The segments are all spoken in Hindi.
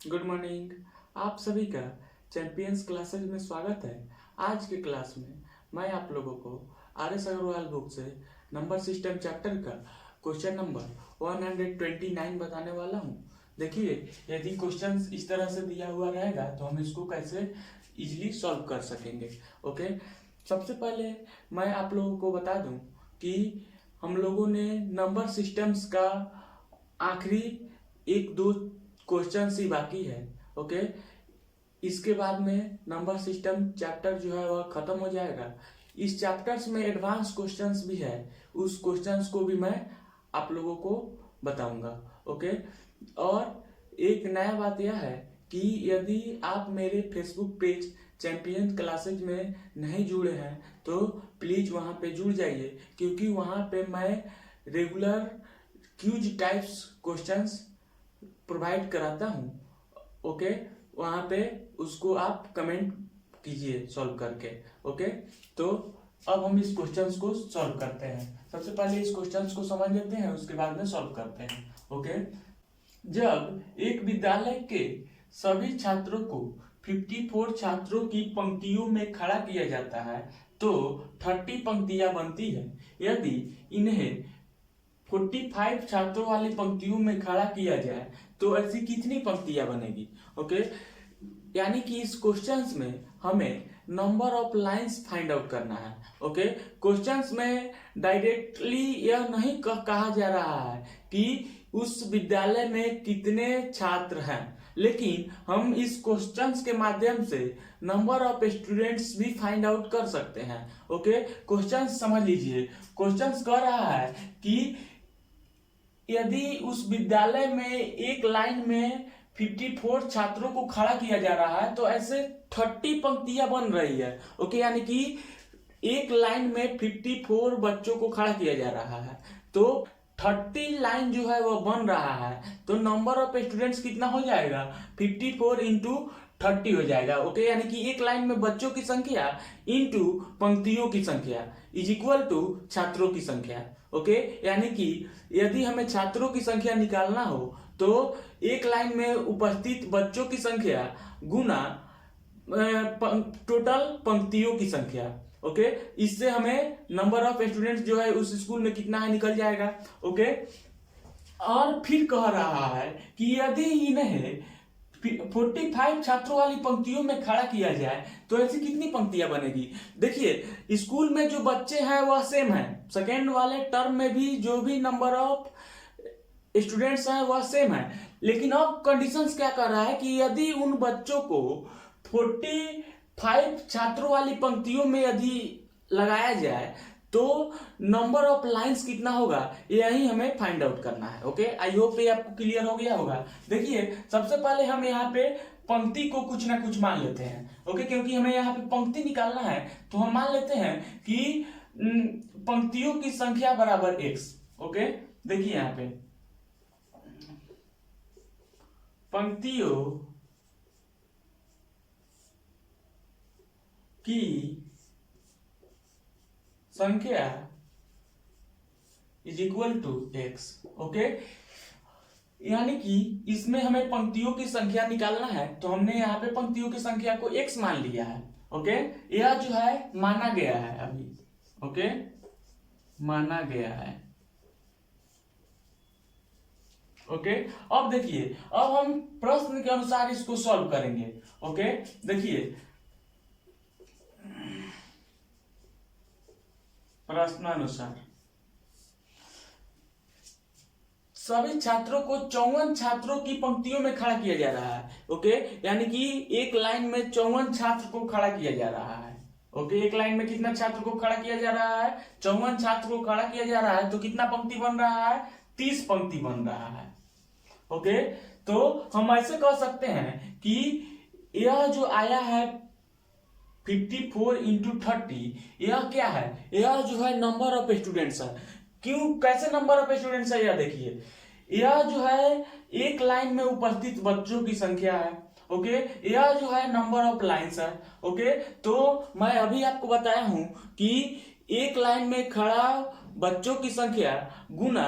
Good morning. आप सभी का चैंपियंस क्लासेज में स्वागत है। आज के क्लास में मैं आप लोगों को आर एस अग्रवाल बुक से नंबर सिस्टम चैप्टर का क्वेश्चन नंबर 129 बताने वाला हूँ। देखिए, यदि क्वेश्चन इस तरह से दिया हुआ रहेगा तो हम इसको कैसे इजीली सॉल्व कर सकेंगे। ओके, सबसे पहले मैं आप लोगों को बता दूं कि हम लोगों ने नंबर सिस्टम्स का आखिरी एक दो क्वेश्चन ही बाकी है। ओके, इसके बाद में नंबर सिस्टम चैप्टर जो है वह खत्म हो जाएगा। इस चैप्टर्स में एडवांस क्वेश्चंस भी है, उस क्वेश्चंस को भी मैं आप लोगों को बताऊंगा। ओके, और एक नया बात यह है कि यदि आप मेरे फेसबुक पेज चैंपियन क्लासेज में नहीं जुड़े हैं तो प्लीज वहां पे जुड़ जाइए, क्योंकि वहां पे मैं regular quiz types questions provide कराता हूँ। ओके, वहाँ पे उसको आप कमेंट कीजिए सॉल्व करके। ओके, तो अब हम इस क्वेश्चंस को सॉल्व करते हैं। सबसे पहले इस क्वेश्चंस को समझ लेते हैं, उसके बाद में सॉल्व करते हैं। ओके, जब एक विद्यालय के सभी छात्रों को 54 छात्रों की पंक्तियों में खड़ा किया जाता है तो 30 पंक्तियां बनती है। यदि इन्हें 45 छात्रों वाली पंक्तियों में खड़ा किया जाए तो ऐसी कितनी पंक्तियां बनेगी। ओके, यानी कि इस क्वेश्चंस में हमें number of lines find out करना है। ओके, क्वेश्चंस में डायरेक्टली यह नहीं कहा जा रहा है कि उस विद्यालय में कितने छात्र हैं, लेकिन हम इस क्वेश्चंस के माध्यम से नंबर ऑफ स्टूडेंट्स भी फाइंड आउट कर सकते हैं। ओके, क्वेश्चंस समझ लीजिए। क्वेश्चंस कह रहा है कि यदि उस विद्यालय में एक लाइन में 54 छात्रों को खड़ा किया जा रहा है तो ऐसे 30 पंक्तियां बन रही है। ओके, यानी कि एक लाइन में 54 बच्चों को खड़ा किया जा रहा है तो 30 लाइन जो है वो बन रहा है, तो नंबर ऑफ स्टूडेंट्स कितना हो जाएगा, 54 इंटू 30 हो जाएगा। ओके, यानी कि एक लाइन में बच्चों की संख्या इंटू पंक्तियों की संख्या इज इक्वल टू छात्रों की संख्या। ओके, यानी कि यदि हमें छात्रों की संख्या निकालना हो तो एक लाइन में उपस्थित बच्चों की संख्या गुना टोटल पंक्तियों की संख्या। ओके, इससे हमें नंबर ऑफ स्टूडेंट्स जो है उस स्कूल में कितना है निकल जाएगा। ओके, और फिर कह रहा है कि यदि इन्हें 45 छात्रों वाली पंक्तियों में खड़ा किया जाए तो ऐसी कितनी पंक्तियां बनेगी। देखिए, स्कूल में जो बच्चे हैं वह सेम है, सेकेंड वाले टर्म में भी जो भी नंबर ऑफ स्टूडेंट्स हैं वह सेम है, लेकिन अब कंडीशंस क्या कर रहा है कि यदि उन बच्चों को 45 छात्रों वाली पंक्तियों में यदि लगाया जाए तो नंबर ऑफ लाइंस कितना होगा, यही हमें फाइंड आउट करना है। ओके, आई होप ये आपको क्लियर हो गया होगा। देखिए, सबसे पहले हम यहाँ पे पंक्ति को कुछ ना कुछ मान लेते हैं। ओके, क्योंकि हमें यहाँ पे पंक्ति निकालना है तो हम मान लेते हैं कि पंक्तियों की संख्या बराबर x। ओके, देखिए यहाँ पे पंक्तियों की संख्या is equal to x। Okay, यानी कि इसमें हमें पंक्तियों की संख्या निकालना है तो हमने यहाँ पे पंक्तियों की संख्या को x मान लिया है। ओके, यह जो है माना गया है अभी। ओके, माना गया है। ओके, अब देखिए, अब हम प्रश्न के अनुसार इसको सॉल्व करेंगे। ओके, देखिए, प्रश्नानुसार सभी छात्रों को 54 छात्रों की पंक्तियों में खड़ा किया जा रहा है। ओके, यानी कि एक लाइन में 54 छात्र को खड़ा किया जा रहा है। ओके, एक लाइन में कितना छात्र को खड़ा किया जा रहा है, 54 छात्र को खड़ा किया जा रहा है, तो कितना पंक्ति बन रहा है, 30 पंक्ति बन रहा है। ओके, तो हम ऐसे कह सकते हैं कि यह जो आया है 54 इंटू 30, यह क्या है, यह जो है नंबर ऑफ स्टूडेंट्स है। क्यों, कैसे नंबर ऑफ स्टूडेंट्स है, यह देखिए, यह जो है एक लाइन में उपस्थित बच्चों की संख्या है। ओके, यह जो है नंबर ऑफ लाइंस है। ओके, तो मैं अभी आपको बताया हूं कि एक लाइन में खड़ा बच्चों की संख्या गुना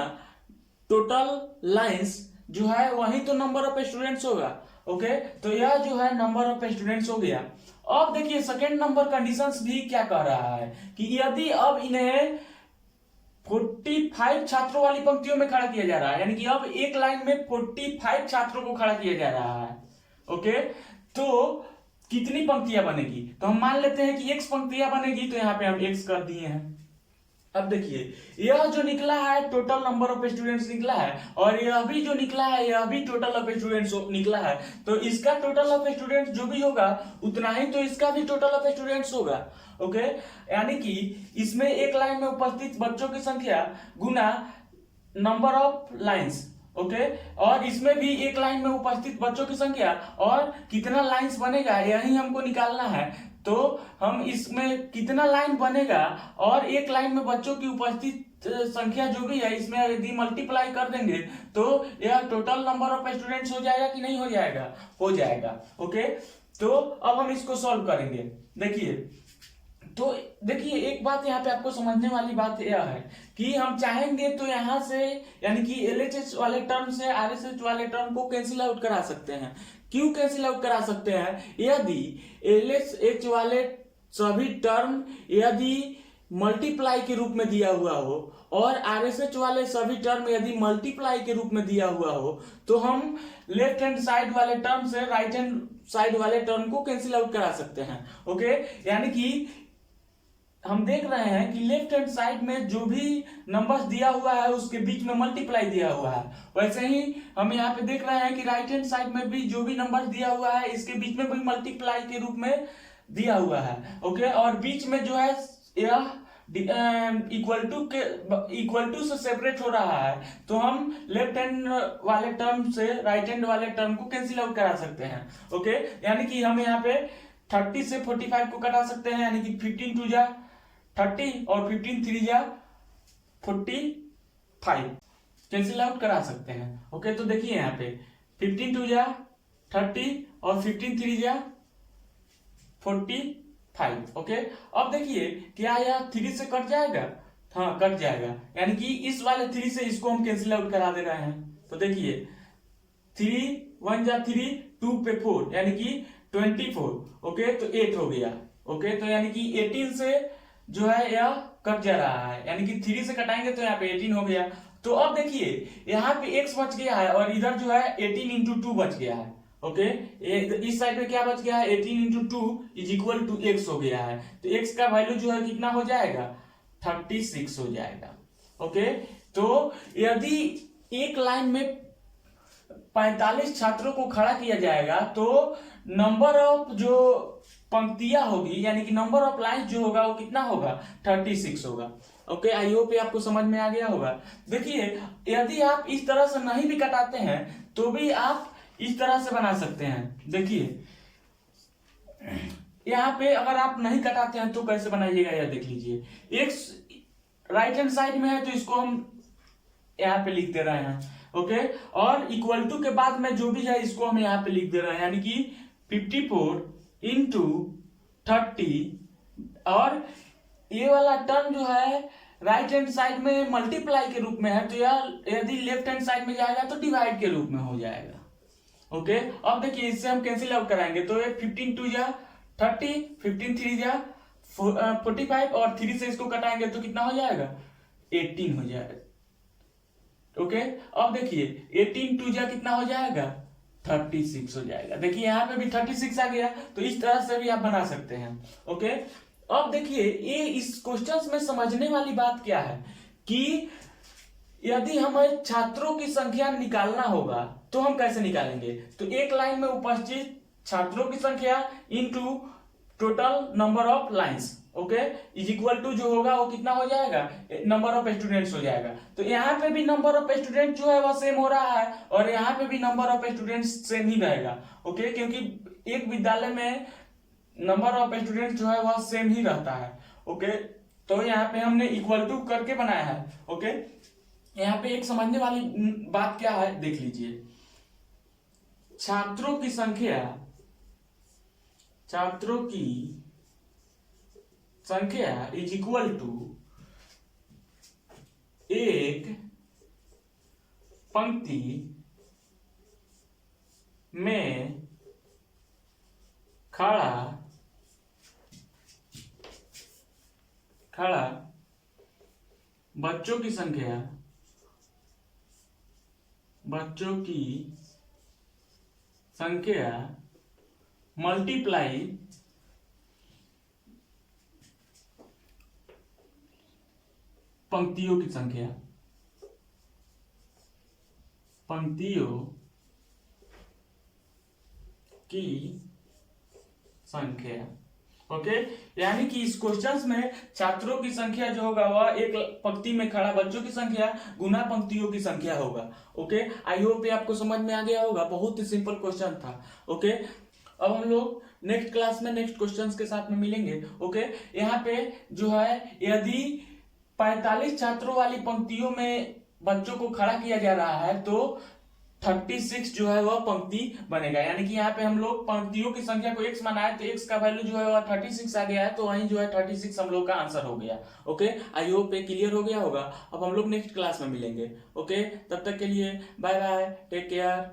टोटल लाइंस जो है वही तो नंबर ऑफ स्टूडेंट्स होगा। ओके, तो यह जो है नंबर ऑफ स्टूडेंट्स हो गया। अब देखिए सेकेंड नंबर कंडीशंस भी क्या कह रहा है कि यदि अब इन्हें 45 छात्रों वाली पंक्तियों में खड़ा किया जा रहा है, यानी कि अब एक लाइन में 45 छात्रों को खड़ा किया जा रहा है। ओके, तो कितनी पंक्तियां बनेगी? तो हम मान लेते हैं कि x पंक्तियां बनेगी, तो यहां पे हम x कर दिए हैं। अब देखिए यह जो निकला है टोटल नंबर ऑफ स्टूडेंट्स निकला है, और यह भी जो निकला है यह भी टोटल ऑफ स्टूडेंट्स निकला है। तो इसका टोटल ऑफ स्टूडेंट्स जो भी होगा उतना ही तो इसका भी टोटल ऑफ स्टूडेंट्स होगा। ओके, यानी कि इसमें एक लाइन में उपस्थित बच्चों की संख्या गुना नंबर ऑफ लाइंस। ओके, और इसमें भी एक लाइन में उपस्थित बच्चों की संख्या और कितना लाइंस बनेगा यही हमको निकालना है। तो हम इसमें कितना लाइन बनेगा और एक लाइन में बच्चों की उपस्थित संख्या जो भी है इसमें यदि मल्टीप्लाई कर देंगे तो यह टोटल नंबर ऑफ स्टूडेंट्स हो जाएगा कि नहीं हो जाएगा? हो जाएगा। ओके, तो अब हम इसको सॉल्व करेंगे। देखिए, तो देखिए एक बात यहाँ पे आपको समझने वाली बात यह है कि हम चाहेंगे तो यहाँ से यानी कि LHS वाले टर्म से RHS वाले टर्म को कैंसिल आउट करा सकते हैं। क्यों कैंसिल आउट करा सकते हैं? यदि LHS वाले सभी टर्म यदि मल्टीप्लाई के रूप में दिया हुआ हो और RHS वाले सभी टर्म यदि मल्टीप्लाई के रूप में दिया हुआ हो तो हम लेफ्ट हैंड साइड वाले टर्म से राइट हैंड साइड वाले टर्म को कैंसिल आउट करा सकते हैं। ओके, यानी कि हम देख रहे हैं कि लेफ्ट हैंड साइड में जो भी नंबर्स दिया हुआ है उसके बीच में मल्टीप्लाई दिया हुआ है, वैसे ही हम यहाँ पे देख रहे हैं कि राइट हैंड साइड में भी जो भी नंबर्स दिया हुआ है इसके बीच में भी मल्टीप्लाई के रूप में दिया हुआ है। ओके, और बीच में जो है यह इक्वल टू से सेपरेट हो रहा है, तो हम लेफ्ट हैंड वाले टर्म से राइट हैंड वाले टर्म को कैंसिल आउट करा सकते हैं। ओके, यानी कि हम यहाँ पे 30 से 45 को कटा सकते हैं, यानी कि 15 टू जा 30 और 15 3 जा 45 कैंसिल आउट करा सकते हैं। ओके, तो देखिए यहाँ पे 15 टू जा 30 और 15 3 जा 45। ओके, अब देखिए क्या यह 3 से कट जाएगा? हाँ, कट जाएगा, यानी कि इस वाले 3 से इसको हम कैंसिल आउट करा दे रहे हैं। तो देखिए 3 1 जा 3 2 पे 4 यानी कि 24। ओके, तो 8 हो गया। ओके, तो यानी कि 18 से जो है यह कट जा रहा है, यानी कि 3 से कटाएंगे तो यहाँ पे 18 हो गया। तो अब देखिए यहाँ पे x बच गया है और इधर जो है 18 इंटू 2 बच गया है। ओके, इस साइड में क्या बच गया है? 18 into 2 is equal to x हो गया है। तो x का वैल्यू जो है कितना हो जाएगा? 36 हो जाएगा। ओके, तो यदि एक लाइन में 45 छात्रों को खड़ा किया जाएगा तो नंबर ऑफ जो पंक्तियां होगी यानी कि नंबर ऑफ लाइन जो होगा वो कितना होगा? 36 होगा। ओके, आई होप आपको समझ में आ गया होगा। देखिए यदि आप इस तरह से नहीं भी कटाते हैं तो भी आप इस तरह से बना सकते हैं। देखिए यहाँ पे अगर आप नहीं कटाते हैं तो कैसे बनाइएगा यह देख लीजिए। एक्स राइट हैंड साइड में है तो इसको हम यहाँ पे लिख दे रहे हैं। ओके, और इक्वल टू के बाद में जो भी है इसको हम यहाँ पे लिख दे रहे हैं, यानी कि 54 इंटू 30 और ये वाला टर्म जो है राइट हैंड साइड में मल्टीप्लाई के रूप में है तो यह यदि लेफ्ट हैंड साइड में जाएगा तो डिवाइड के रूप में हो जाएगा। ओके, अब देखिए इससे हम कैंसिल आउट कराएंगे तो ये 15 2 जा 30 15 3 जा 45 और 3 से इसको कटाएंगे तो कितना हो जाएगा? 18 हो जाएगा। ओके, अब देखिए 18 2 जा कितना हो जाएगा? 36 हो जाएगा। देखिए यहाँ पे भी 36 आ गया, तो इस तरह से भी आप बना सकते हैं। ओके, अब देखिए ये इस क्वेश्चन में समझने वाली बात क्या है कि यदि हमें छात्रों की संख्या निकालना होगा तो हम कैसे निकालेंगे? तो एक लाइन में उपस्थित छात्रों की संख्या into total number of lines. Okay, is equal to जो होगा वो कितना हो जाएगा? नंबर ऑफ स्टूडेंट्स हो जाएगा। तो यहाँ पे भी नंबर ऑफ स्टूडेंट जो है वह सेम हो रहा है और यहाँ पे भी नंबर ऑफ स्टूडेंट्स सेम ही रहेगा। ओके, क्योंकि एक विद्यालय में नंबर ऑफ स्टूडेंट जो है वह सेम ही रहता है। ओके, तो यहाँ पे हमने इक्वल टू करके बनाया है। ओके, यहाँ पे एक समझने वाली बात क्या है देख लीजिए। छात्रों की संख्या इज इक्वल टू एक पंक्ति में खड़ा बच्चों की संख्या मल्टीप्लाई पंक्तियों की संख्या। ओके, यानी कि इस क्वेश्चंस में छात्रों की संख्या जो होगा वह एक पंक्ति में खड़ा बच्चों की संख्या गुना पंक्तियों की संख्या होगा। ओके, आई होप ये आपको समझ में आ गया होगा, बहुत ही सिंपल क्वेश्चन था। ओके, अब हम लोग नेक्स्ट क्लास में नेक्स्ट क्वेश्चंस के साथ में मिलेंगे। ओके, यहाँ पे जो है यदि 45 छात्रों वाली पंक्तियों में बच्चों को खड़ा किया जा रहा है तो 36 जो है वह पंक्ति बनेगा। यानी कि यहाँ पे हम लोग पंक्तियों की संख्या को x माना है तो x का वैल्यू जो है वह 36 आ गया है, तो वहीं जो है 36 हम लोग का आंसर हो गया। ओके, आई होप ये क्लियर हो गया होगा। अब हम लोग नेक्स्ट क्लास में मिलेंगे। ओके, तब तक के लिए बाय बाय, टेक केयर।